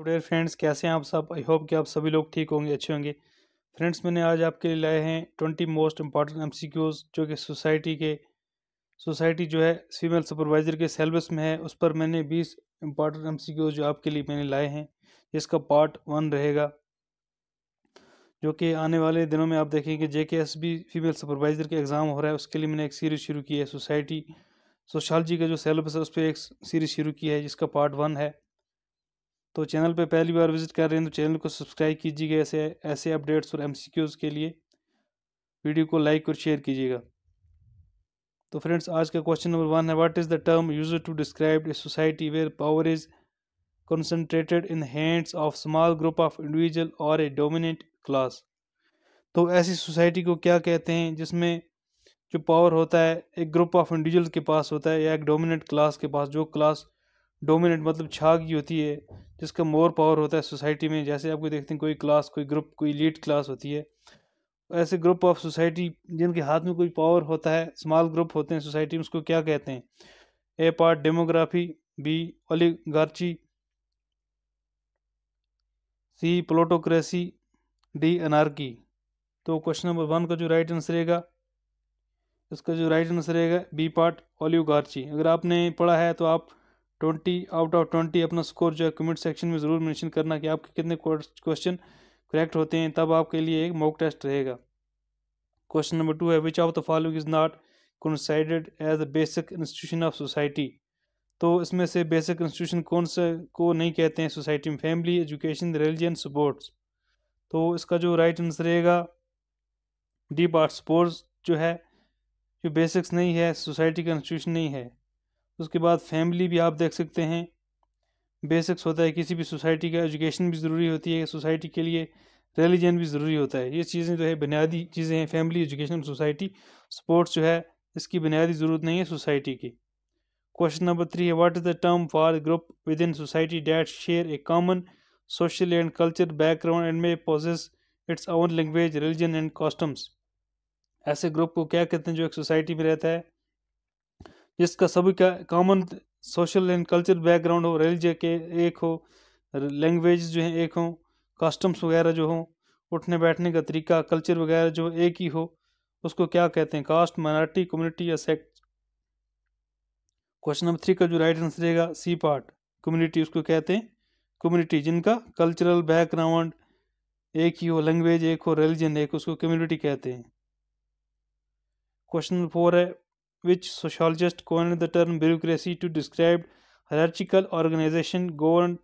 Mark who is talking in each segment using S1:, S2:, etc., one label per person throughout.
S1: Dear friends, कैसे हैं आप सब। आई होप कि आप सभी लोग ठीक होंगे, अच्छे होंगे। फ्रेंड्स, मैंने आज आपके लिए लाए हैं 20 मोस्ट इम्पॉर्टेंट एमसीक्यूज जो कि सोसाइटी जो है फीमेल सुपरवाइजर के सिलेबस में है। उस पर मैंने 20 इम्पॉर्टेंट एमसीक्यूज जो आपके लिए मैंने लाए हैं, जिसका पार्ट 1 रहेगा, जो कि आने वाले दिनों में आप देखेंगे। जेकेएसबी फीमेल सुपरवाइजर के एग्ज़ाम हो रहा है, उसके लिए मैंने एक सीरीज़ शुरू की है। सोशोलॉजी का जो सिलेबस है उस पर एक सीरीज़ शुरू की है, जिसका पार्ट 1 है। तो चैनल पे पहली बार विजिट कर रहे हैं तो चैनल को सब्सक्राइब कीजिएगा ऐसे अपडेट्स और एमसीक्यूज़ के लिए। वीडियो को लाइक और शेयर कीजिएगा। तो फ्रेंड्स, आज का क्वेश्चन नंबर 1 है, what is the term used to describe a society where power is concentrated in hands of small group of individual और ए डोमिनेंट क्लास। तो ऐसी सोसाइटी को क्या कहते हैं जिसमें जो पावर होता है एक ग्रुप ऑफ इंडिविजुअल के पास होता है या एक डोमिनेंट क्लास के पास। जो क्लास डोमिनेंट मतलब छा गई होती है, जिसका मोर पावर होता है सोसाइटी में। जैसे आपको देखते हैं कोई क्लास, कोई ग्रुप, कोई लीड क्लास होती है। ऐसे ग्रुप ऑफ सोसाइटी जिनके हाथ में कोई पावर होता है, स्मॉल ग्रुप होते हैं सोसाइटी में, उसको क्या कहते हैं? A part demography, B ओलिगार्ची, C प्लोटोक्रेसी, D anarchy. तो क्वेश्चन नंबर 1 का जो राइट आंसर रहेगा, इसका जो राइट आंसर रहेगा बी पार्ट ओलिगार्ची। अगर आपने पढ़ा है तो आप 20 आउट ऑफ 20 अपना स्कोर जो है कमेंट सेक्शन में ज़रूर मेंशन करना कि आपके कितने क्वेश्चन करेक्ट होते हैं, तब आपके लिए एक मॉक टेस्ट रहेगा। क्वेश्चन नंबर 2 है, which of the following is not considered as a basic institution of society. तो इसमें से बेसिक इंस्टीट्यूशन कौन से को नहीं कहते हैं सोसाइटी में? Family, education, religion, sports. तो इसका जो राइट आंसर रहेगा डी पार्ट स्पोर्ट्स जो है, जो बेसिक्स नहीं है, सोसाइटी का इंस्टीट्यूशन नहीं है। उसके बाद फैमिली भी आप देख सकते हैं, बेसिक्स होता है किसी भी सोसाइटी का। एजुकेशन भी ज़रूरी होती है सोसाइटी के लिए, रिलीजन भी ज़रूरी होता है। ये चीज़ें जो है बुनियादी चीज़ें हैं, फैमिली, एजुकेशन, सोसाइटी। स्पोर्ट्स जो है इसकी बुनियादी ज़रूरत नहीं है सोसाइटी की। क्वेश्चन नंबर 3 है, what is the term for group within society that share a common social and culture background and may possess its own language, religion and customs. ऐसे ग्रुप को क्या कहते हैं जो एक सोसाइटी में रहता है, जिसका सभी का common social and culture background हो, रिलीजन के एक हो, लैंग्वेज जो है एक हो, कस्टम्स वगैरह जो हो, उठने बैठने का तरीका, कल्चर वगैरह जो एक ही हो, उसको क्या कहते हैं? कास्ट, माइनॉरिटी, कम्युनिटी या सेक्ट। क्वेश्चन नंबर 3 का जो राइट आंसर रहेगा सी पार्ट कम्युनिटी। उसको कहते हैं कम्युनिटी जिनका कल्चरल बैकग्राउंड एक ही हो, लैंग्वेज एक हो, रिलीजन एक, उसको कम्युनिटी कहते हैं। क्वेश्चन नंबर 4 है, which sociologist coined the term bureaucracy to describe hierarchical organization governed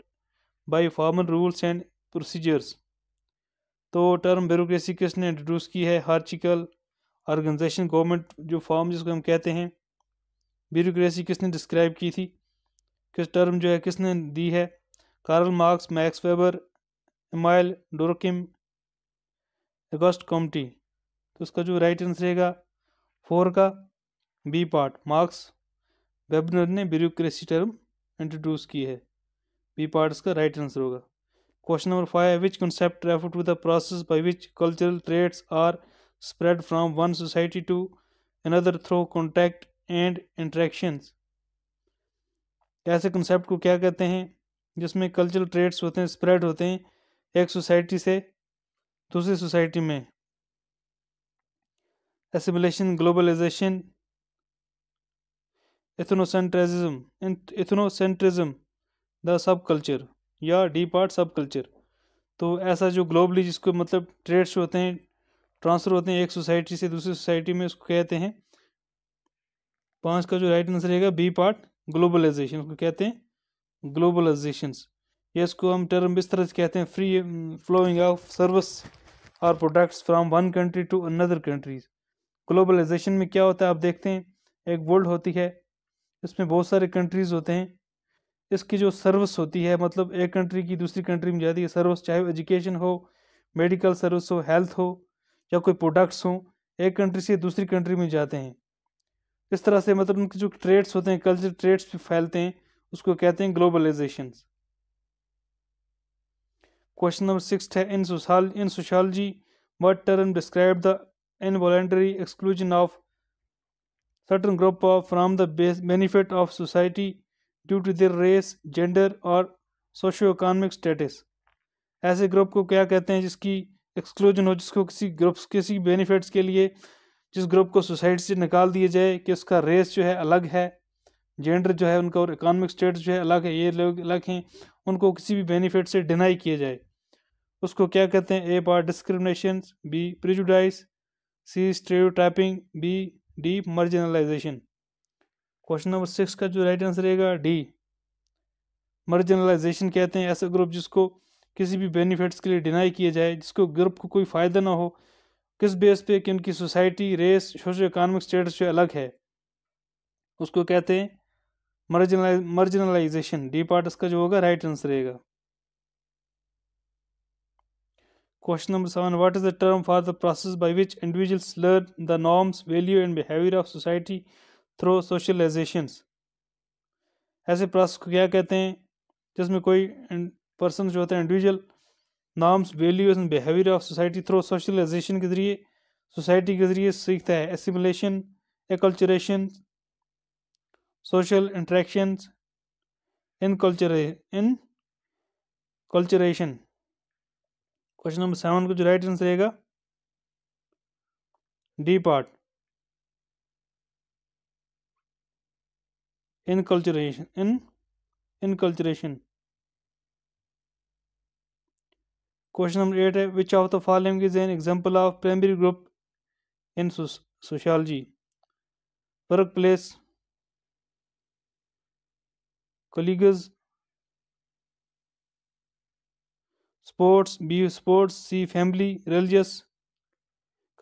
S1: by formal rules and procedures। तो टर्म ब्यूरोक्रेसी किसने इंट्रोड्यूस की है? हायरार्चिकल ऑर्गेनाइजेशन, गवर्नमेंट जो फॉर्म जिसको हम कहते हैं। ब्यूरोक्रेसी किसने डिस्क्राइब की थी? किस टर्म जो है किसने दी है? Karl Marx, Max Weber, Emile Durkheim, Auguste Comte. तो उसका जो राइट आंसर रहेगा 4 का बी पार्ट, मार्क्स वेबनर ने ब्यूरोक्रेसी टर्म इंट्रोड्यूस की है। बी पार्ट इसका राइट आंसर होगा। Question number 5, which concept refer to the process by which cultural traits are spread from one society to another through contact and interactions. ऐसे concept को क्या कहते हैं जिसमें कल्चरल ट्रेड्स होते हैं, स्प्रेड होते हैं एक सोसाइटी से दूसरी सोसाइटी में? Assimilation, globalisation, ethnocentrism, the sub culture, या डी पार्ट सब कल्चर। तो ऐसा जो ग्लोबली जिसको मतलब ट्रेड्स होते हैं, ट्रांसफर होते हैं एक सोसाइटी से दूसरी सोसाइटी में, उसको कहते हैं। 5 का जो राइट आंसर रहेगा बी पार्ट ग्लोबलाइजेशन। उसको कहते हैं ग्लोबलाइजेशंस। ये इसको हम टर्म इस तरह से कहते हैं, फ्री फ्लोइंग ऑफ सर्विस और products from one country to another countries. Globalisation में क्या होता है, आप देखते हैं एक वर्ल्ड होती है, इसमें बहुत सारे कंट्रीज होते हैं। इसकी जो सर्विस होती है, मतलब एक कंट्री की दूसरी कंट्री में जाती है सर्विस, चाहे एजुकेशन हो, मेडिकल सर्विस हो, हेल्थ हो, या कोई प्रोडक्ट्स हो, एक कंट्री से दूसरी कंट्री में जाते हैं। इस तरह से मतलब उनके जो ट्रेड्स होते हैं, कल्चर ट्रेड्स भी फैलते हैं, उसको कहते हैं ग्लोबलाइजेशन। क्वेश्चन नंबर 6 है, इन sociology what term describe the involuntary exclusion of certain group of from the benefit of society due to their race, gender or socio economic status. ऐसे ग्रुप को क्या कहते हैं जिसकी एक्सक्लूजन हो, जिसको किसी बेनिफिट्स के लिए जिस ग्रुप को सोसाइटी से निकाल दिया जाए कि उसका रेस जो है अलग है, जेंडर जो है उनका और इकोनॉमिक स्टेटस जो है अलग है, ये लोग अलग हैं, उनको किसी भी बेनिफिट से डिनाई किया जाए, उसको क्या कहते हैं? A part discrimination, B prejudice, C stereotyping, B deep marginalization. Question number 6 का जो राइट आंसर रहेगा डी, मार्जिनलाइजेशन कहते हैं ऐसा ग्रुप जिसको किसी भी बेनिफिट्स के लिए डिनाई किया जाए, जिसको ग्रुप को कोई फ़ायदा ना हो, किस बेस पे कि उनकी society, race, socio economic status जो अलग है, उसको कहते हैं मार्जिनलाइजेशन। डी पार्ट इसका जो होगा राइट आंसर रहेगा। Question number 7. What is the term for the process by which individuals learn the norms, value and behavior of society through socializations? ऐसे प्रोसेस को क्या कहते हैं जिसमें कोई पर्सन जो होता है individual norms, values and behaviour of society through socialization के जरिए, सोसाइटी के जरिए सीखता है। Assimilation, acculturation, social interactions, enculturation. Question number 7 को जो राइट आंसर रहेगा D part, enculturation. Question number 8 है which of the following is an example of primary group in sociology? Workplace, colleagues, sports, B sports, C family, religious,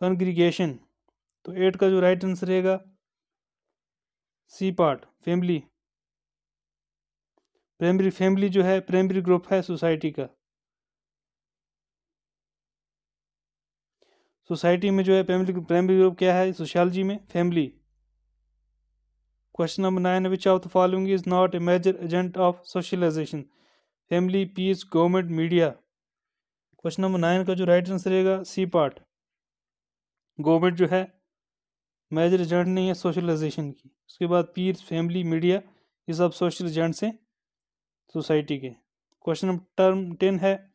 S1: congregation. तो 8 का जो right answer रहेगा C part, family. Primary family जो है primary group है society का। Society में जो है प्राइमरी ग्रुप क्या है सोशियोलॉजी में? Family. Question number 9, which of the following is not a major agent of socialisation? Family, peace, government, media. Question number 9 का जो राइट आंसर रहेगा सी पार्ट, गवर्नमेंट जो है मेजर एजेंट नहीं है सोशलाइजेशन की। उसके बाद पीस, फैमिली, मीडिया, ये सब सोशल एजेंट्स हैं सोसाइटी के। क्वेश्चन नंबर 10 है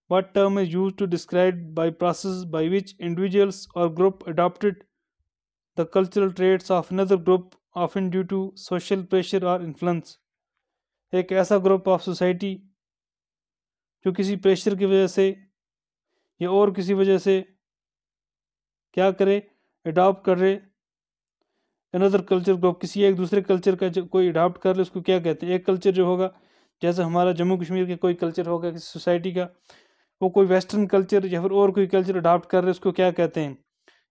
S1: what term is used to describe by process by which individuals or group adopted the cultural traits of another group often due to social pressure or influence? एक ऐसा group of society जो किसी pressure की वजह से या और किसी वजह से क्या करे, अडॉप्ट कर रहे अनदर कल्चर ग्रुप, किसी एक दूसरे कल्चर का जो कोई अडॉप्ट कर ले उसको क्या कहते हैं? एक कल्चर जो होगा जैसे हमारा जम्मू कश्मीर के कोई कल्चर होगा किसी सोसाइटी का, वो कोई वेस्टर्न कल्चर या फिर और कोई कल्चर अडॉप्ट कर रहे उसको क्या कहते हैं?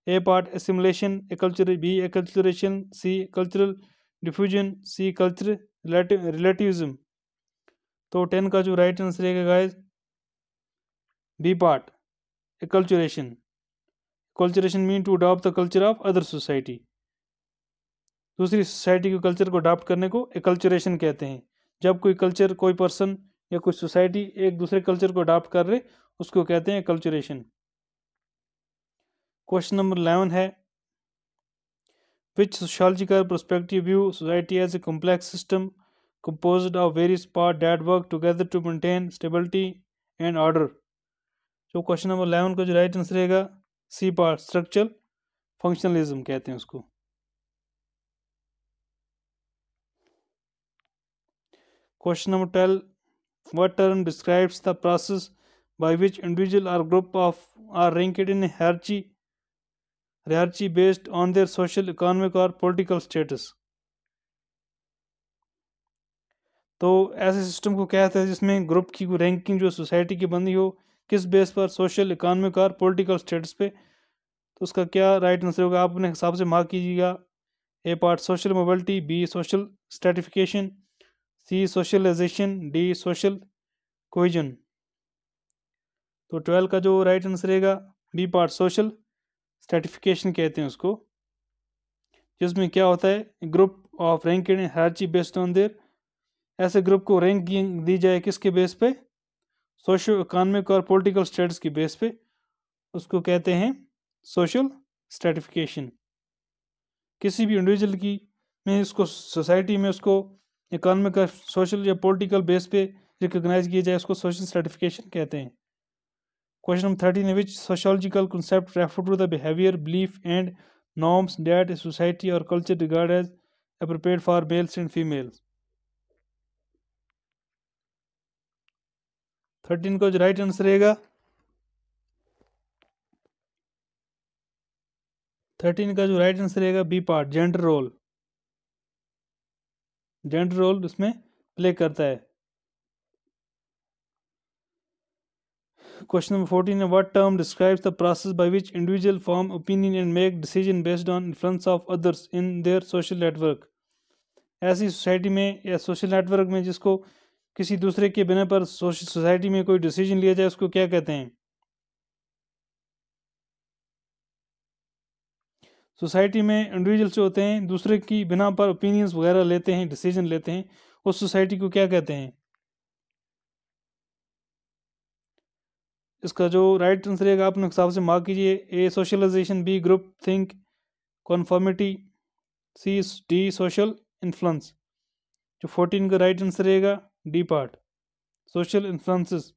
S1: A part assimilation, B acculturation, C cultural diffusion, C culture relativism. तो 10 का जो राइट आंसर रहेगा guys B part, acculturation. Culturation mean to adopt the culture of other society, दूसरी सोसाइटी के कल्चर को अडॉप्ट करने को एक्लचरेशन कहते हैं। जब कोई कल्चर, कोई पर्सन या कोई सोसाइटी एक दूसरे कल्चर को अडॉप्ट कर रहे उसको कहते हैं एक्लचरेशन। क्वेश्चन नंबर 11 है which sociological perspective view society as a complex system composed of various parts that work together to maintain stability and order? जो क्वेश्चन नंबर 11 का जो राइट आंसर रहेगा सी पार्ट, स्ट्रक्चरल फंक्शनलिज्म कहते हैं उसको। Question number 12, what term describes the process by which individual or group of are ranked in a hierarchy based on their social, economic or political status? तो ऐसे system को कहते हैं जिसमें group की रैंकिंग जो सोसाइटी की बनी हो किस बेस पर? सोशल, इकोनॉमिक और पॉलिटिकल स्टेटस पे। तो उसका क्या राइट आंसर होगा? आप अपने हिसाब से मार्क कीजिएगा। A part social mobility, B social stratification, C socialization, D social cohesion. तो 12 का जो राइट आंसर रहेगा बी पार्ट, सोशल स्ट्रेटिफिकेशन कहते हैं उसको, जिसमें क्या होता है group of rank in hierarchy based on their, ऐसे ग्रुप को रैंकिंग दी जाए किसके बेस पे? सोशो इकोनॉमिक और पॉलिटिकल स्टेटस की बेस पे, उसको कहते हैं सोशल स्ट्रेटिफिकेशन। किसी भी इंडिविजुअल की में इसको सोसाइटी में उसको इकोनॉमिक और सोशल या पॉलिटिकल बेस पे रिकॉग्नाइज किया जाए उसको सोशल सर्टिफिकेशन कहते हैं। क्वेश्चन नंबर 13 है, which sociological concept refer to the behaviour, belief and norms that a society or culture regard as appropriate for males and females. 13 का जो राइट आंसर रहेगा 13 का जो राइट आंसर रहेगा B part, gender role. Gender role इसमें play करता है। Question number 14 है, what term describes the process by which individual form opinion and make decision based on influence of others in their social network. ऐसी society में या social network में जिसको किसी दूसरे के बिना पर सोसाइटी में कोई डिसीजन लिया जाए उसको क्या कहते हैं? सोसाइटी में इंडिविजुअल्स जो होते हैं दूसरे की बिना पर ओपिनियंस वगैरह लेते हैं, डिसीजन लेते हैं, उस सोसाइटी को क्या कहते हैं? इसका जो राइट आंसर रहेगा अपने हिसाब से मार्क कीजिए। A socialization, B group think conformity, C D social influence. जो 14 का राइट आंसर रहेगा डी पार्ट, सोशल इन्फ्लुएंसेस।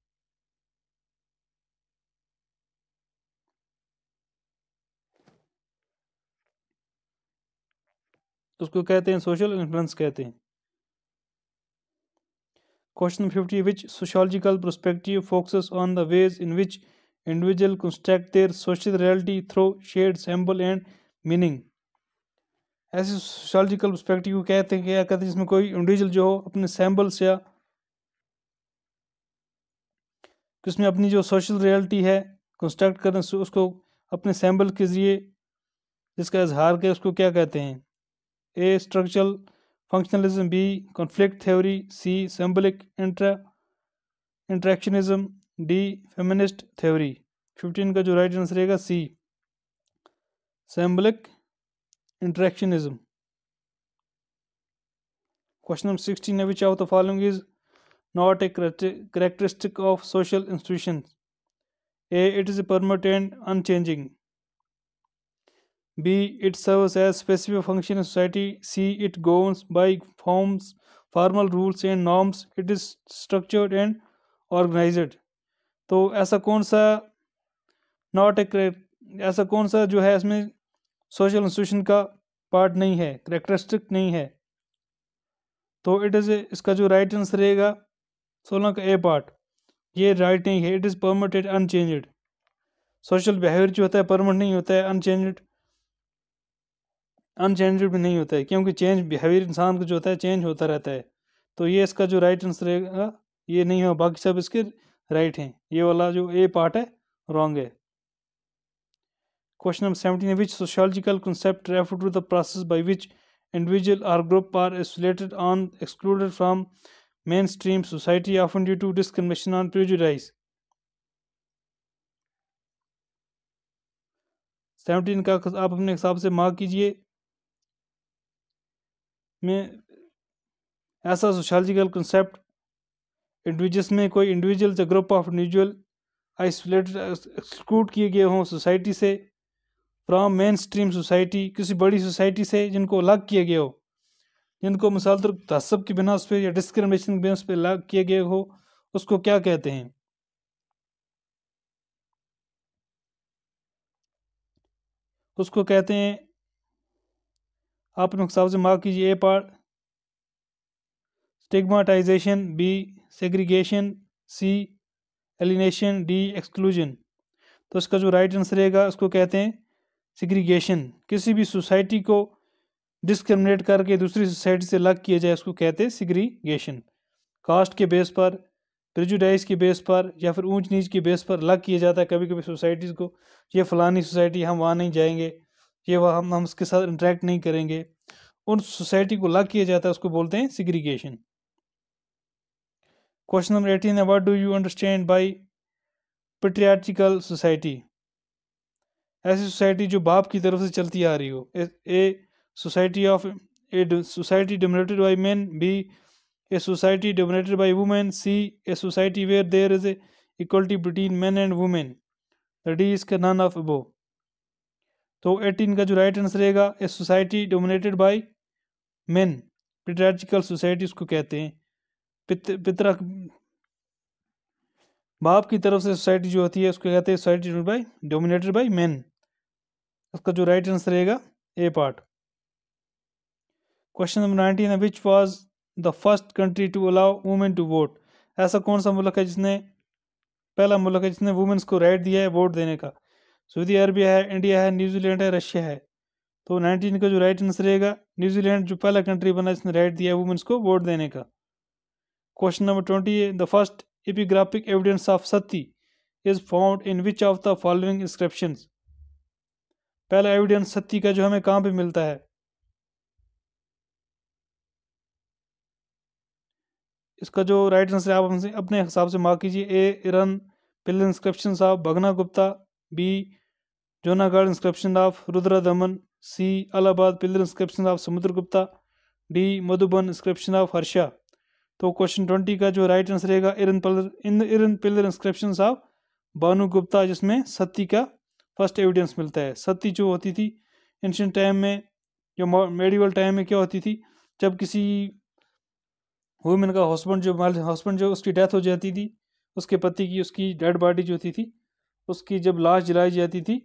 S1: उसको कहते हैं सोशल इन्फ्लुएंस कहते हैं। Question 50, which sociological perspective focuses on the ways in which individual construct their social reality through shared symbol and meaning. ऐसे sociological perspective को कहते हैं, क्या कहते हैं, जिसमें कोई इंडिविजुअल जो हो अपने सिंबल्स या किसमें अपनी जो सोशल रियलिटी है कंस्ट्रक्ट करने उसको अपने सिंबल के जरिए जिसका इजहार किया उसको क्या कहते हैं? A structural functionalism, B conflict theory, C symbolic interactionism, D feminist theory. 15 का जो राइट आंसर रहेगा C symbolic interactionism. Question number 16 है, which of the following is not a characteristic of social institutions? A, it is permanent and unchanging. B, it serves as specific function in society. C, it goes by formal rules and norms. It is structured and organized. तो ऐसा कौन सा ऐसा कौन सा जो है इसमें सोशल इंस्टीट्यूशन का पार्ट नहीं है, करेक्टरिस्टिक नहीं है? तो इट इज इसका जो राइट आंसर रहेगा 16 का ए पार्ट, ये राइट नहीं है। It is permanent unchanged. Social behaviour जो होता है परमानेंट नहीं होता है, अनचेंज्ड भी नहीं होता है, क्योंकि चेंज बिहेवियर इंसान का जो होता है चेंज होता रहता है। तो ये इसका जो राइट आंसर रहेगा ये नहीं है, बाकी सब इसके राइट हैं। ये वाला जो ए पार्ट है रॉन्ग है। Question number 17, which sociological concept refer to the process by which individual or group are isolated on excluded from mainstream society often due to discrimination and prejudice? 17 का आप अपने हिसाब से मार्क कीजिए। में ऐसा सोशोलॉजिकल कंसेप्ट जिसमें कोई इंडिविजुअल या group of individual isolated exclude किए गए हों सोसाइटी से, फ्रॉम मेन स्ट्रीम सोसाइटी, किसी बड़ी सोसाइटी से जिनको अलग किया गया हो, जिनको मिसाल तौर तहस्सुब की बिना पे या डिस्क्रिमिनेशन की बिना पे अलग किए गए हो, उसको क्या कहते हैं? उसको कहते हैं, आप अपने हिसाब से मार्क कीजिए। ए पार्ट स्टिग्माटाइजेशन, बी सेग्रीगेशन, सी एलिनेशन, डी एक्सक्लूजन। तो इसका जो राइट आंसर रहेगा उसको कहते हैं सेग्रीगेशन। किसी भी सोसाइटी को डिस्क्रिमिनेट करके दूसरी सोसाइटी से अलग किया जाए उसको कहते हैं सेग्रीगेशन। कास्ट के बेस पर, प्रेजुडाइज के बेस पर या फिर ऊंच नीच के बेस पर अलग किया जाता है कभी कभी सोसाइटीज़ को। ये फलानी सोसाइटी हम वहाँ नहीं जाएंगे, ये वह हम उसके साथ इंटरेक्ट नहीं करेंगे, उन सोसाइटी को अलग किया जाता है उसको बोलते हैं सेग्रीगेशन। क्वेश्चन नंबर 18 है, what do you understand by patriarchal society? ऐसी सोसाइटी जो बाप की तरफ से चलती आ रही हो। A society dominated by men, B a society dominated by women, C a society where there is a equality between men and women, the D is का नन ऑफ अबोव। तो 18 का जो राइट आंसर रहेगा A society dominated by men, patriarchal society उसको कहते हैं। बाप की तरफ से सोसाइटी जो होती है उसको कहते हैं सोसाइटी डोमिनेटेड बाय मेन। उसका जो राइट आंसर रहेगा ए पार्ट। क्वेश्चन नंबर 19 है, which was the first country to allow women to vote. ऐसा कौन सा मुल्क है जिसने पहला मुल्क है जिसने वुमेन्स को राइट दिया है वोट देने का। सऊदी अरबिया है, इंडिया है, न्यूजीलैंड है, रशिया है। तो 19 का जो राइट आंसर रहेगा न्यूजीलैंड, जो पहला कंट्री बना जिसने राइट दिया है वुमेन्स को वोट देने का। क्वेश्चन नंबर 20 है, the first epigraphic evidence of Sati is found in which of the following inscriptions. पहला एविडेंस सती का जो हमें कहाँ पे मिलता है। इसका जो राइट आंसर है आप हमसे अपने हिसाब से मार्क कीजिए। A iron pillar inscription of Bhagna Gupta, B Junagadh inscription of Rudradaman, C Allahabad pillar inscription of Samudragupta, D Madhuban inscription of Harsha. तो क्वेश्चन 20 का जो राइट आंसर रहेगा iron pillar inscription of Bhanu Gupta, जिसमें सती का फर्स्ट एविडेंस मिलता है। सती जो होती थी एंशिएंट टाइम में, जो मेडिवल टाइम में क्या होती थी, जब किसी वुमेन का हस्बैंड जो उसकी डेथ हो जाती थी, उसके पति की उसकी डेड बॉडी जो होती थी उसकी जब लाश जलाई जाती थी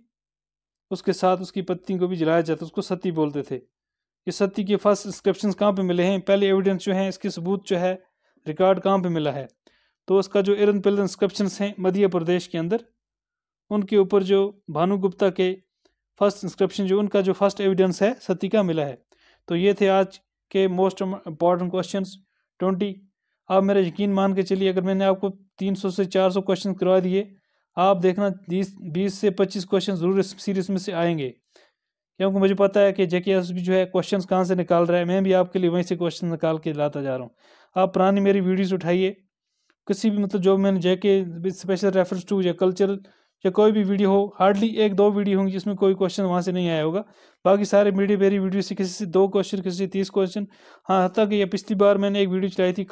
S1: उसके साथ उसकी पत्नी को भी जलाया जाता, उसको सती बोलते थे। ये सती के फर्स्ट इंस्क्रिप्शंस कहाँ पे मिले हैं, पहले एविडेंस जो है इसके सबूत जो है रिकॉर्ड कहाँ पे मिला है। तो उसका जो इरन पिलर इंस्क्रिप्शंस हैं मध्य प्रदेश के अंदर, उनके ऊपर जो भानु गुप्ता के फर्स्ट इंस्क्रिप्शन जो उनका जो फर्स्ट एविडेंस है सती का मिला है। तो ये थे आज के मोस्ट इम्पॉर्टेंट क्वेश्चन 20। आप मेरा यकीन मान के चलिए, अगर मैंने आपको 300 से 400 क्वेश्चन करवा दिए, आप देखना 20 से 25 क्वेश्चन ज़रूर इस सीरीज में से आएंगे, क्योंकि मुझे पता है कि JKSB जो है क्वेश्चंस कहाँ से निकाल रहा है। मैं भी आपके लिए वहीं से क्वेश्चन निकाल के लाता जा रहा हूँ। आप पुरानी मेरी वीडियोस उठाइए, किसी भी मतलब जो मैंने JK स्पेशल रेफरेंस टू या कल्चर या कोई भी वीडियो हो, हार्डली 1-2 वीडियो होंगी जिसमें कोई क्वेश्चन वहाँ से नहीं आया होगा। बाकी सारे मेरी वीडियो से किसी से 2 क्वेश्चन, किसी से 30 क्वेश्चन। हाँ, हत्ता कि ये पिछली बार मैंने एक वीडियो चलाई थी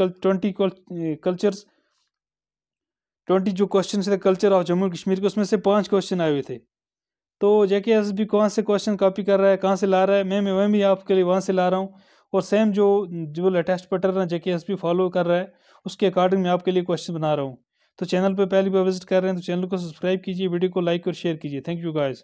S1: 20 जो क्वेश्चन थे कल्चर ऑफ जम्मू कश्मीर के, उसमें से 5 क्वेश्चन आए हुए थे। तो JKSB कहाँ से क्वेश्चन कॉपी कर रहा है, कहाँ से ला रहा है, मैं भी आपके लिए वहाँ से ला रहा हूँ। और सेम जो लेटेस्ट पैटर्न है JKSB फॉलो कर रहा है, उसके अकॉर्डिंग मैं आपके लिए क्वेश्चन बना रहा हूँ। तो चैनल पे पहली बार विजिट कर रहे हैं तो चैनल को सब्सक्राइब कीजिए, वीडियो को लाइक और शेयर कीजिए। Thank you guys.